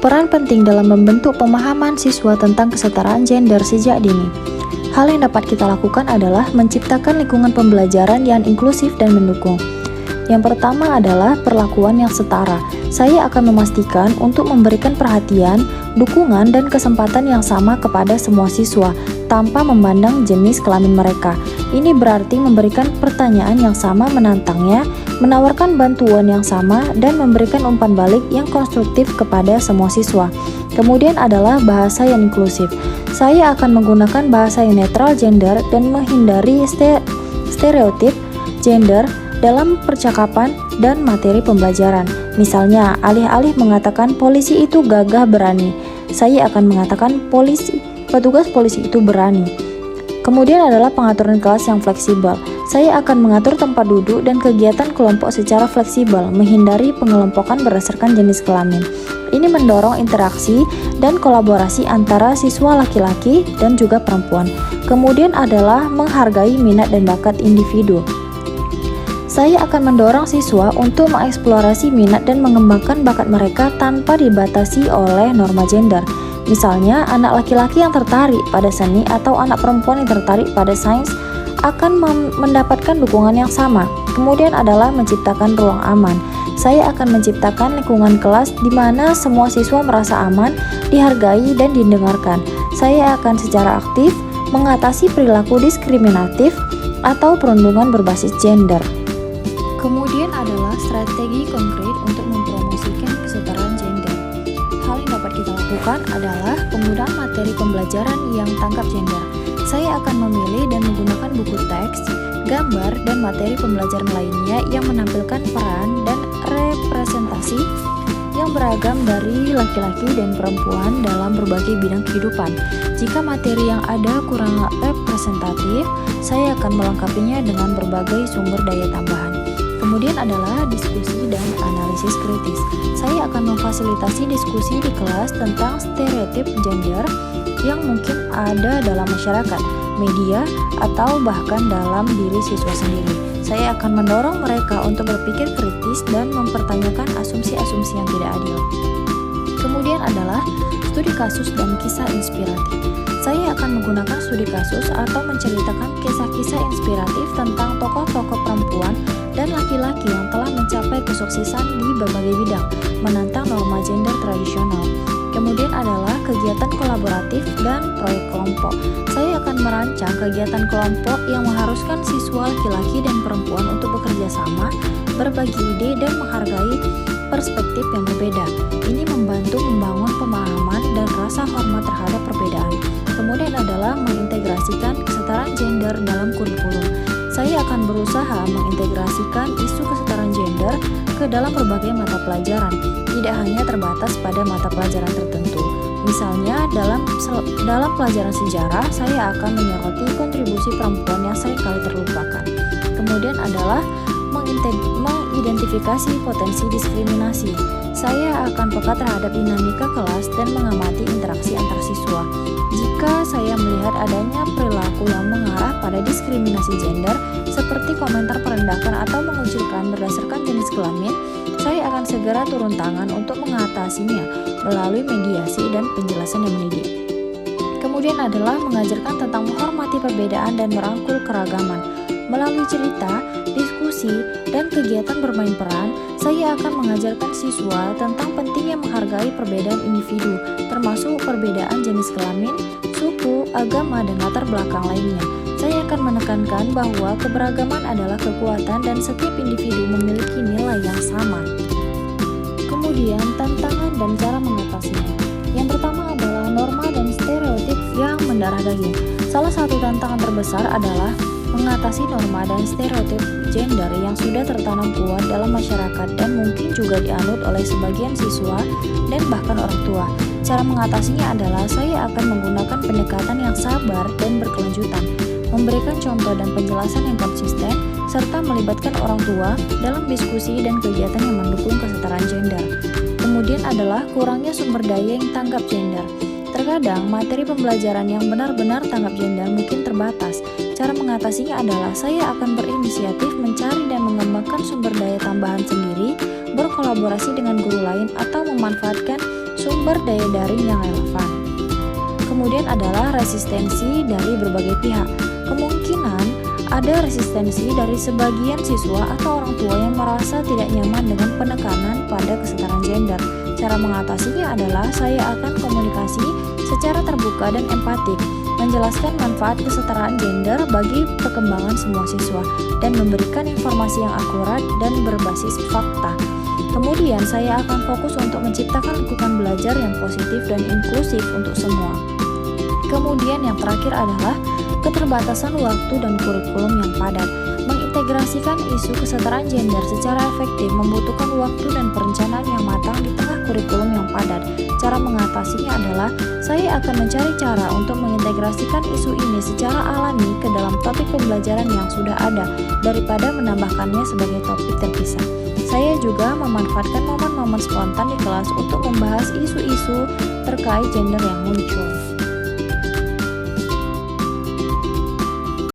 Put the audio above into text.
berperan penting dalam membentuk pemahaman siswa tentang kesetaraan gender sejak dini. Hal yang dapat kita lakukan adalah menciptakan lingkungan pembelajaran yang inklusif dan mendukung. Yang pertama adalah perlakuan yang setara. Saya akan memastikan untuk memberikan perhatian, dukungan, dan kesempatan yang sama kepada semua siswa tanpa memandang jenis kelamin mereka. Ini berarti memberikan pertanyaan yang sama menantangnya, menawarkan bantuan yang sama, dan memberikan umpan balik yang konstruktif kepada semua siswa. Kemudian adalah bahasa yang inklusif. Saya akan menggunakan bahasa yang netral gender dan menghindari stereotip gender dalam percakapan dan materi pembelajaran. Misalnya, alih-alih mengatakan polisi itu gagah berani, saya akan mengatakan petugas polisi itu berani. Kemudian adalah pengaturan kelas yang fleksibel. Saya akan mengatur tempat duduk dan kegiatan kelompok secara fleksibel, menghindari pengelompokan berdasarkan jenis kelamin. Ini mendorong interaksi dan kolaborasi antara siswa laki-laki dan juga perempuan. Kemudian adalah menghargai minat dan bakat individu. Saya akan mendorong siswa untuk mengeksplorasi minat dan mengembangkan bakat mereka tanpa dibatasi oleh norma gender. Misalnya, anak laki-laki yang tertarik pada seni atau anak perempuan yang tertarik pada sains akan mendapatkan dukungan yang sama. Kemudian adalah menciptakan ruang aman. Saya akan menciptakan lingkungan kelas di mana semua siswa merasa aman, dihargai, dan didengarkan. Saya akan secara aktif mengatasi perilaku diskriminatif atau perundungan berbasis gender. Kemudian adalah strategi konkret untuk mempromosikan kesetaraan gender. Hal yang dapat kita lakukan adalah penggunaan materi pembelajaran yang tangkap gender. Saya akan memilih dan menggunakan buku teks, gambar, dan materi pembelajaran lainnya yang menampilkan peran dan representasi yang beragam dari laki-laki dan perempuan dalam berbagai bidang kehidupan. Jika materi yang ada kurang representatif, saya akan melengkapinya dengan berbagai sumber daya tambahan. Kemudian adalah diskusi dan analisis kritis. Saya akan memfasilitasi diskusi di kelas tentang stereotip gender yang mungkin ada dalam masyarakat, media, atau bahkan dalam diri siswa sendiri. Saya akan mendorong mereka untuk berpikir kritis dan mempertanyakan asumsi-asumsi yang tidak adil. Kemudian adalah studi kasus dan kisah inspiratif. Saya akan menggunakan studi kasus atau menceritakan kisah-kisah inspiratif tentang tokoh-tokoh perempuan dan laki-laki yang telah mencapai kesuksesan di berbagai bidang, menantang norma gender tradisional. Kemudian adalah kegiatan kolaboratif dan proyek kelompok. Saya akan merancang kegiatan kelompok yang mengharuskan siswa laki-laki dan perempuan untuk bekerja sama, berbagi ide, dan menghargai perspektif yang berbeda. Ini membantu membangun pemahaman dan rasa hormat terhadap perbedaan. Kemudian adalah mengintegrasikan kesetaraan gender dalam kurikulum. Saya akan berusaha mengintegrasikan isu kesetaraan gender ke dalam berbagai mata pelajaran, tidak hanya terbatas pada mata pelajaran tertentu. Misalnya, dalam pelajaran sejarah, saya akan menyoroti kontribusi perempuan yang seringkali terlupakan. Kemudian adalah mengidentifikasi potensi diskriminasi. Saya akan peka terhadap dinamika kelas dan mengamati interaksi antar siswa. Jika saya melihat adanya perilaku yang mengarah pada diskriminasi gender, seperti komentar merendahkan atau mengucilkan berdasarkan jenis kelamin, saya akan segera turun tangan untuk mengatasinya melalui mediasi dan penjelasan yang mendidik. Kemudian adalah mengajarkan tentang menghormati perbedaan dan merangkul keragaman. Melalui cerita, diskusi, dan kegiatan bermain peran, saya akan mengajarkan siswa tentang pentingnya menghargai perbedaan individu, termasuk perbedaan jenis kelamin, suku, agama, dan latar belakang lainnya. Saya akan menekankan bahwa keberagaman adalah kekuatan dan setiap individu memiliki nilai yang sama. Kemudian, tantangan dan cara mengatasinya. Yang pertama adalah norma dan stereotip yang mendarah daging. Salah satu tantangan terbesar adalah mengatasi norma dan stereotip gender yang sudah tertanam kuat dalam masyarakat dan mungkin juga dianut oleh sebagian siswa dan bahkan orang tua. Cara mengatasinya adalah saya akan menggunakan pendekatan yang sabar dan berkelanjutan, memberikan contoh dan penjelasan yang konsisten, serta melibatkan orang tua dalam diskusi dan kegiatan yang mendukung kesetaraan gender. Kemudian adalah kurangnya sumber daya yang tanggap gender. Terkadang materi pembelajaran yang benar-benar tanggap gender mungkin terbatas. Cara mengatasinya adalah saya akan berinisiatif mencari dan mengembangkan sumber daya tambahan sendiri, berkolaborasi dengan guru lain atau memanfaatkan sumber daya daring yang relevan. Kemudian adalah resistensi dari berbagai pihak. Kemungkinan ada resistensi dari sebagian siswa atau orang tua yang merasa tidak nyaman dengan penekanan pada kesetaraan gender. Cara mengatasinya adalah saya akan komunikasi secara terbuka dan empatik, menjelaskan manfaat kesetaraan gender bagi perkembangan semua siswa, dan memberikan informasi yang akurat dan berbasis fakta. Kemudian saya akan fokus untuk menciptakan lingkungan belajar yang positif dan inklusif untuk semua. Kemudian yang terakhir adalah keterbatasan waktu dan kurikulum yang padat. Mengintegrasikan isu kesetaraan gender secara efektif membutuhkan waktu dan perencanaan yang matang di tengah kurikulum yang padat. Cara mengatasinya adalah saya akan mencari cara untuk mengintegrasikan isu ini secara alami ke dalam topik pembelajaran yang sudah ada daripada menambahkannya sebagai topik terpisah. Saya juga memanfaatkan momen-momen spontan di kelas untuk membahas isu-isu terkait gender yang muncul.